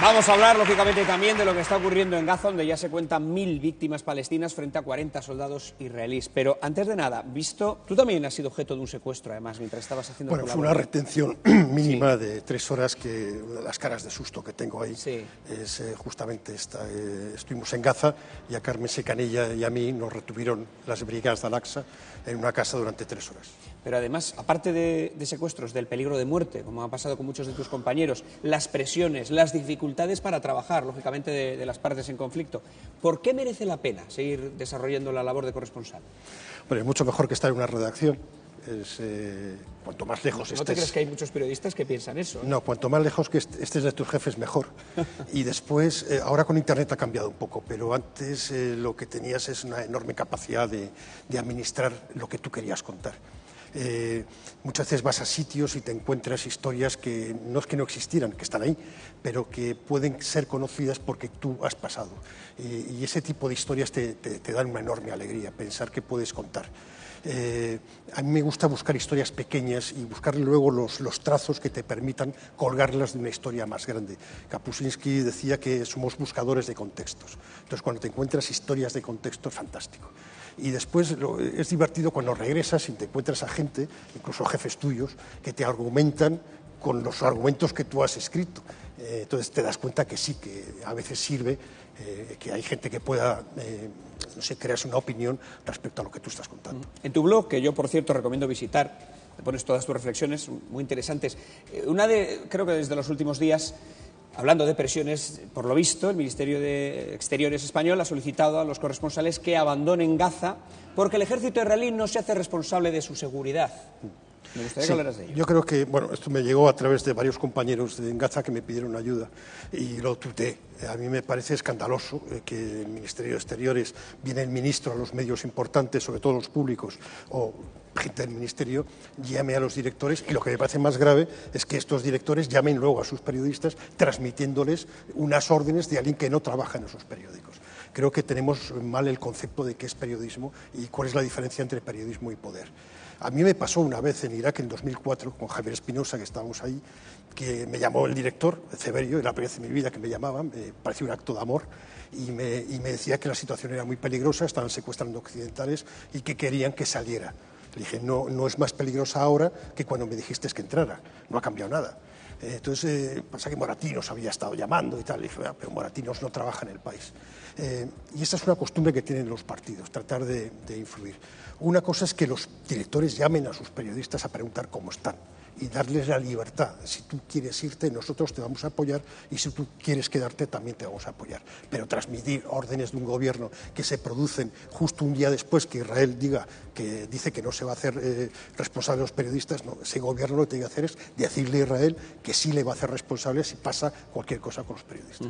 Vamos a hablar, lógicamente, también de lo que está ocurriendo en Gaza, donde ya se cuentan 1000 víctimas palestinas frente a 40 soldados israelíes. Pero, antes de nada, tú también has sido objeto de un secuestro, además, mientras estabas haciendo tu labor. Fue una retención mínima de 3 horas, que las caras de susto que tengo ahí es justamente esta. Estuvimos en Gaza y a Carmen Secanilla y a mí nos retuvieron las brigadas de Al-Aqsa en una casa durante 3 horas. Pero además, aparte de secuestros, del peligro de muerte, como ha pasado con muchos de tus compañeros, las presiones, las dificultades para trabajar, lógicamente, de las partes en conflicto, ¿por qué merece la pena seguir desarrollando la labor de corresponsal? Bueno, es mucho mejor que estar en una redacción. Cuanto más lejos estés... ¿No te crees que hay muchos periodistas que piensan eso? No, cuanto más lejos que estés de tus jefes, mejor. Y después, ahora con Internet ha cambiado un poco, pero antes lo que tenías es una enorme capacidad de administrar lo que tú querías contar. Muchas veces vas a sitios y te encuentras historias que no es que no existieran, que están ahí, pero que pueden ser conocidas porque tú has pasado. Y ese tipo de historias te dan una enorme alegría, pensar que puedes contar. A mí me gusta buscar historias pequeñas y buscar luego los trazos que te permitan colgarlas de una historia más grande. Kapuscinski decía que somos buscadores de contextos. Entonces, cuando te encuentras historias de contexto, es fantástico. Y después es divertido cuando regresas y te encuentras a gente, incluso jefes tuyos, que te argumentan con los argumentos que tú has escrito. Entonces te das cuenta que sí, que a veces sirve, que hay gente que pueda, no sé, crearse una opinión respecto a lo que tú estás contando. En tu blog, que yo, por cierto, recomiendo visitar, te pones todas tus reflexiones muy interesantes. Creo que desde los últimos días, hablando de presiones, por lo visto, el Ministerio de Exteriores español ha solicitado a los corresponsales que abandonen Gaza porque el ejército israelí no se hace responsable de su seguridad. Me gustaría que hablaras de ello. Yo creo que, esto me llegó a través de varios compañeros en Gaza que me pidieron ayuda y lo tuiteé. A mí me parece escandaloso que el Ministerio de Exteriores, viene el ministro a los medios importantes, sobre todo los públicos, o gente del ministerio, llame a los directores, y lo que me parece más grave es que estos directores llamen luego a sus periodistas transmitiéndoles unas órdenes de alguien que no trabaja en esos periódicos. Creo que tenemos mal el concepto de qué es periodismo y cuál es la diferencia entre periodismo y poder. A mí me pasó una vez en Irak, en 2004, con Javier Espinosa, que estábamos ahí, que me llamó el director, Ceberio, era la primera vez en mi vida que me llamaban, me parecía un acto de amor, y me decía que la situación era muy peligrosa, estaban secuestrando occidentales y que querían que saliera. Le dije, no es más peligrosa ahora que cuando me dijiste que entrara, no ha cambiado nada. Entonces, pasa que Moratinos había estado llamando y tal, y dije, pero Moratinos no trabaja en el país. Y esa es una costumbre que tienen los partidos, tratar de influir. Una cosa es que los directores llamen a sus periodistas a preguntar cómo están y darles la libertad. Si tú quieres irte, nosotros te vamos a apoyar, y si tú quieres quedarte, también te vamos a apoyar. Pero transmitir órdenes de un gobierno que se producen justo un día después que Israel dice que no se va a hacer responsable de los periodistas, no, ese gobierno lo que tiene que hacer es decirle a Israel que sí le va a hacer responsable si pasa cualquier cosa con los periodistas.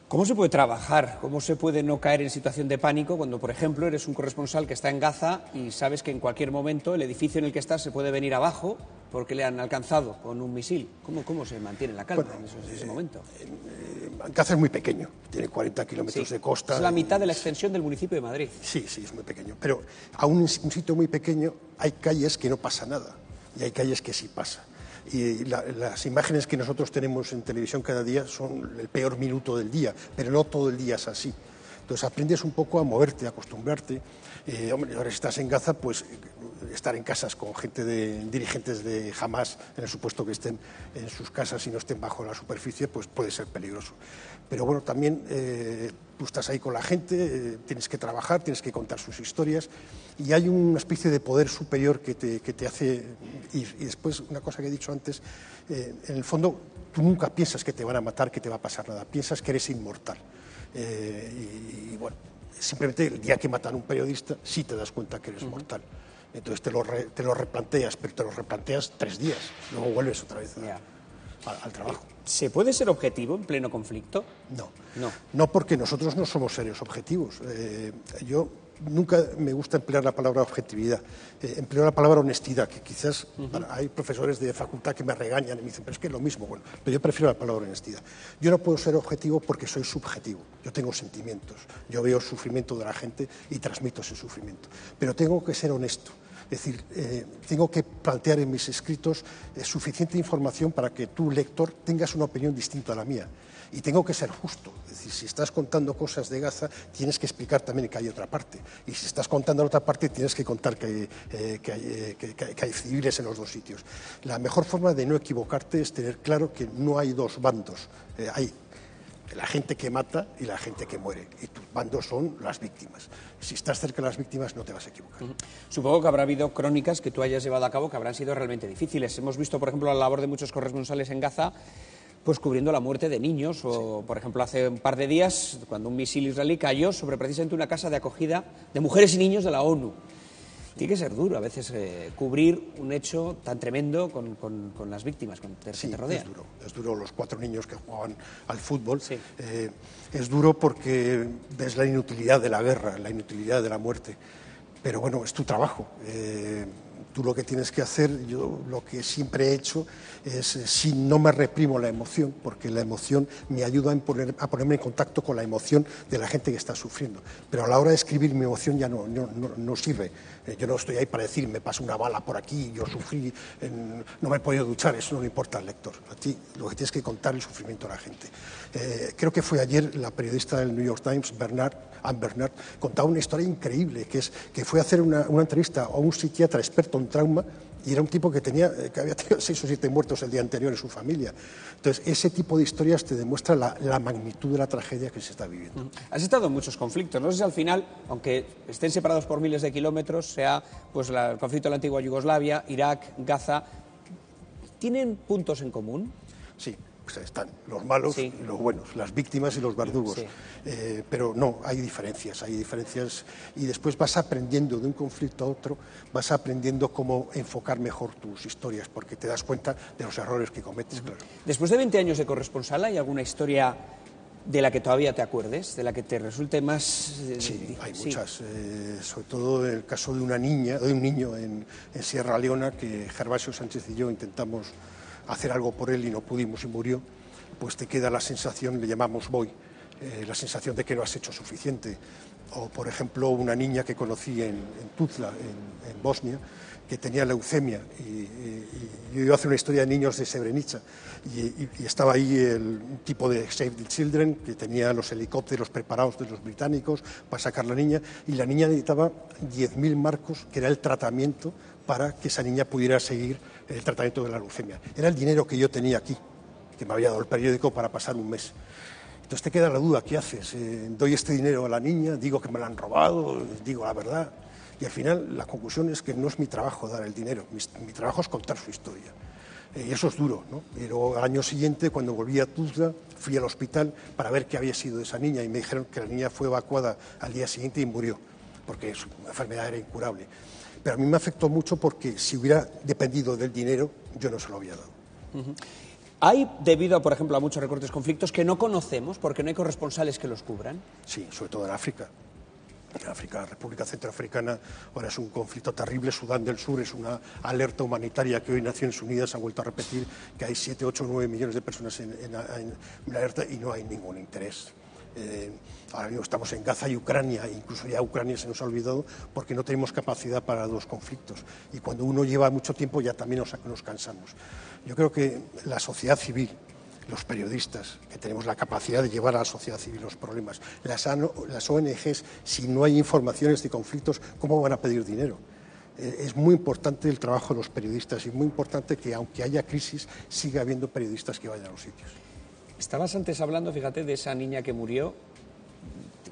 ¿Cómo se puede trabajar? ¿Cómo se puede no caer en situación de pánico cuando, por ejemplo, eres un corresponsal que está en Gaza y sabes que en cualquier momento el edificio en el que estás se puede venir abajo porque le han alcanzado con un misil? ¿Cómo se mantiene la calma en ese momento? Gaza es muy pequeño, tiene 40 kilómetros de costa. Es la mitad de la extensión del municipio de Madrid. Sí, es muy pequeño. Pero aún en un sitio muy pequeño hay calles que no pasa nada y hay calles que sí pasa. Y las imágenes que nosotros tenemos en televisión cada día son el peor minuto del día, pero no todo el día es así. Entonces aprendes un poco a moverte, a acostumbrarte. Ahora si estás en Gaza, pues estar en casas con dirigentes de Hamas, en el supuesto que estén en sus casas y no estén bajo la superficie, pues puede ser peligroso. Pero bueno, también tú estás ahí con la gente, tienes que trabajar, tienes que contar sus historias, y hay una especie de poder superior que te hace ir. Y después, una cosa que he dicho antes, en el fondo tú nunca piensas que te van a matar, que te va a pasar nada, piensas que eres inmortal. Y bueno, simplemente el día que matan a un periodista sí te das cuenta que eres mortal. Entonces te lo replanteas, pero te lo replanteas 3 días, luego vuelves otra vez al trabajo. ¿Se puede ser objetivo en pleno conflicto? No, porque nosotros no somos seres objetivos. Yo nunca me gusta emplear la palabra objetividad, empleo la palabra honestidad, que quizás hay profesores de facultad que me regañan y me dicen, pero es que es lo mismo. Bueno, pero yo prefiero la palabra honestidad. Yo no puedo ser objetivo porque soy subjetivo, yo tengo sentimientos, yo veo el sufrimiento de la gente y transmito ese sufrimiento, pero tengo que ser honesto. Es decir, tengo que plantear en mis escritos suficiente información para que tú, lector, tengas una opinión distinta a la mía. Y tengo que ser justo. Es decir, si estás contando cosas de Gaza, tienes que explicar también que hay otra parte. Y si estás contando la otra parte, tienes que contar que hay civiles en los dos sitios. La mejor forma de no equivocarte es tener claro que no hay dos bandos. Hay la gente que mata y la gente que muere. Y tus bandos son las víctimas. Si estás cerca de las víctimas, no te vas a equivocar. Supongo que habrá habido crónicas que tú hayas llevado a cabo que habrán sido realmente difíciles. Hemos visto, por ejemplo, la labor de muchos corresponsales en Gaza, pues cubriendo la muerte de niños, o por ejemplo hace un par de días cuando un misil israelí cayó sobre precisamente una casa de acogida de mujeres y niños de la ONU. Tiene que ser duro a veces cubrir un hecho tan tremendo con las víctimas que te rodean. Es duro los 4 niños que jugaban al fútbol. Sí. Es duro porque ves la inutilidad de la guerra, la inutilidad de la muerte, pero bueno, es tu trabajo. Tú lo que tienes que hacer, yo lo que siempre he hecho es, si no me reprimo la emoción, porque la emoción me ayuda a ponerme en contacto con la emoción de la gente que está sufriendo. Pero a la hora de escribir mi emoción ya no sirve. Yo no estoy ahí para decir, me pasa una bala por aquí, yo sufrí, no me he podido duchar, eso no le importa al lector. A ti lo que tienes que contar es el sufrimiento de la gente. Creo que fue ayer la periodista del New York Times, Anne Bernard, contaba una historia increíble, que fue a hacer una entrevista a un psiquiatra experto en trauma, y era un tipo que había tenido 6 o 7 muertos el día anterior en su familia. Entonces, ese tipo de historias te demuestra la magnitud de la tragedia que se está viviendo. Has estado en muchos conflictos. No sé si al final, aunque estén separados por miles de kilómetros, sea pues el conflicto de la antigua Yugoslavia, Irak, Gaza, ¿tienen puntos en común? Sí. Pues están los malos y los buenos, las víctimas y los verdugos. Sí. Pero no, hay diferencias y después vas aprendiendo de un conflicto a otro, vas aprendiendo cómo enfocar mejor tus historias, porque te das cuenta de los errores que cometes, claro. Después de 20 años de corresponsal, ¿hay alguna historia de la que todavía te acuerdes, de la que te resulte más...? Sí, hay muchas, sobre todo en el caso de un niño en Sierra Leona, que Gervasio Sánchez y yo intentamos hacer algo por él y no pudimos y murió, pues te queda la sensación, le llamamos boy, la sensación de que no has hecho suficiente. O, por ejemplo, una niña que conocí en Tuzla, en Bosnia, que tenía leucemia, y yo iba a hacer una historia de niños de Srebrenica, y estaba ahí un tipo de Save the Children, que tenía los helicópteros preparados de los británicos para sacar a la niña, y la niña necesitaba 10.000 marcos, que era el tratamiento para que esa niña pudiera seguir el tratamiento de la leucemia. Era el dinero que yo tenía aquí, que me había dado el periódico para pasar un mes. Entonces te queda la duda, ¿qué haces? ¿Doy este dinero a la niña? ¿Digo que me lo han robado? ¿Digo la verdad? Y al final la conclusión es que no es mi trabajo dar el dinero, mi trabajo es contar su historia. Y eso es duro, ¿no? Pero al año siguiente, cuando volví a Tuzla, fui al hospital para ver qué había sido de esa niña, y me dijeron que la niña fue evacuada al día siguiente y murió, porque su enfermedad era incurable. Pero a mí me afectó mucho porque si hubiera dependido del dinero, yo no se lo había dado. ¿Hay, debido, por ejemplo, a muchos recortes conflictos que no conocemos porque no hay corresponsales que los cubran? Sí, sobre todo en África. En África, la República Centroafricana, ahora es un conflicto terrible. Sudán del Sur es una alerta humanitaria que hoy Naciones Unidas ha vuelto a repetir, que hay 7, 8, 9 millones de personas en alerta y no hay ningún interés. Ahora mismo estamos en Gaza y Ucrania, incluso ya Ucrania se nos ha olvidado porque no tenemos capacidad para 2 conflictos. Y cuando uno lleva mucho tiempo ya también nos cansamos. Yo creo que la sociedad civil, los periodistas, que tenemos la capacidad de llevar a la sociedad civil los problemas, las ONGs, si no hay informaciones de conflictos, ¿cómo van a pedir dinero? Es muy importante el trabajo de los periodistas y muy importante que, aunque haya crisis, siga habiendo periodistas que vayan a los sitios. Estabas antes hablando, fíjate, de esa niña que murió.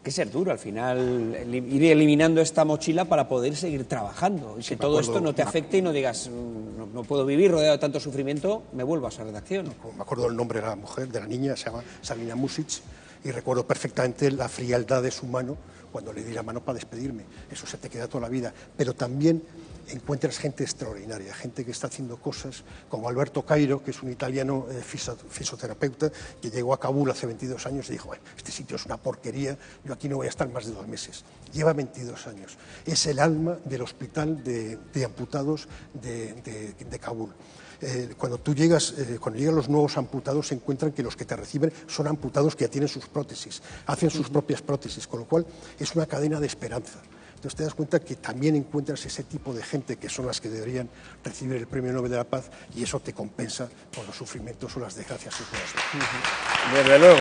Que ser duro al final, ir eliminando esta mochila para poder seguir trabajando. Y que todo esto no te afecte y no digas, no puedo vivir rodeado de tanto sufrimiento, me vuelvo a esa redacción. Me acuerdo el nombre de la mujer, de la niña, se llama Sabina Music, y recuerdo perfectamente la frialdad de su mano cuando le di la mano para despedirme. Eso se te queda toda la vida. Pero también encuentras gente extraordinaria, gente que está haciendo cosas, como Alberto Cairo, que es un italiano fisioterapeuta, que llegó a Kabul hace 22 años y dijo, bueno, este sitio es una porquería, yo aquí no voy a estar más de 2 meses. Lleva 22 años. Es el alma del hospital de amputados de Kabul. Cuando llegan los nuevos amputados, se encuentran que los que te reciben son amputados que ya tienen sus prótesis, hacen sus propias prótesis, con lo cual es una cadena de esperanza. Entonces te das cuenta que también encuentras ese tipo de gente que son las que deberían recibir el Premio Nobel de la Paz, y eso te compensa por los sufrimientos o las desgracias que puedas ver. Desde luego.